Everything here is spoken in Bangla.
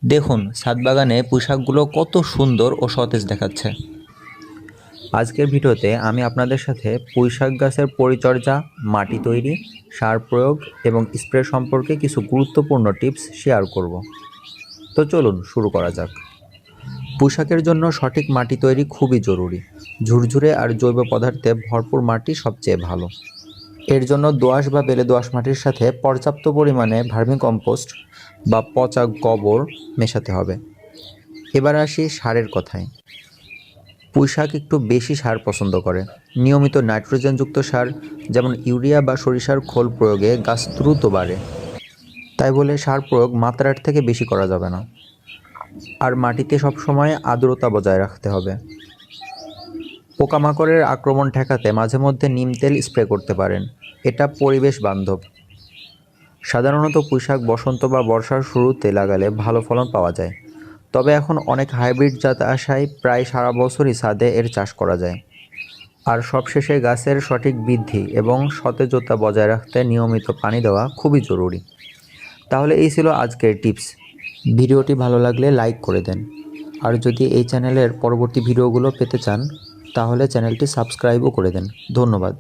দেখুন ছাদ বাগানে পুঁইশাকগুলো কত সুন্দর ও সতেজ দেখাচ্ছে। আজকের ভিডিওতে আমি আপনাদের সাথে পুঁইশাক গাছের পরিচর্যা, মাটি তৈরি, সার প্রয়োগ এবং স্প্রে সম্পর্কে কিছু গুরুত্বপূর্ণ টিপস শেয়ার করব। তো চলুন শুরু করা যাক। পুঁইশাকের জন্য সঠিক মাটি তৈরি খুবই জরুরি। ঝুরঝুরে আর জৈব পদার্থে ভরপুর মাটি সবচেয়ে ভালো। এর জন্য দোআঁশ বা বেলে দোআঁশ মাটির সাথে পর্যাপ্ত পরিমাণে ভার্মিকম্পোস্ট বা পচা গোবর মেশাতে হবে। এবার আসি সারের কথায়। পুঁইশাক একটু বেশি সার পছন্দ করে। নিয়মিত নাইট্রোজেনযুক্ত সার যেমন ইউরিয়া বা সরিষার খোল প্রয়োগে গাছ দ্রুত বাড়ে। তাই বলে সার প্রয়োগ মাত্রার থেকে বেশি করা যাবে না। আর মাটিতে সবসময় আর্দ্রতা বজায় রাখতে হবে। পোকামাকড়ের আক্রমণ ঠেকাতে মাঝে মধ্যে নিম তেল স্প্রে করতে পারেন। এটা পরিবেশ বান্ধব। সাধারণত পুঁইশাক বসন্ত বা বর্ষার শুরুতে লাগালে ভালো ফলন পাওয়া যায়। তবে এখন অনেক হাইব্রিড জাত আসায় প্রায় সারা বছরই ছাদে এর চাষ করা যায়। আর সবশেষে গাছের সঠিক বৃদ্ধি এবং সতেজতা বজায় রাখতে নিয়মিত পানি দেওয়া খুবই জরুরি। তাহলে এই ছিল আজকের টিপস। ভিডিওটি ভালো লাগলে লাইক করে দেন। আর যদি এই চ্যানেলের পরবর্তী ভিডিওগুলো পেতে চান তাহলে চ্যানেলটি সাবস্ক্রাইবও করে দেন। ধন্যবাদ।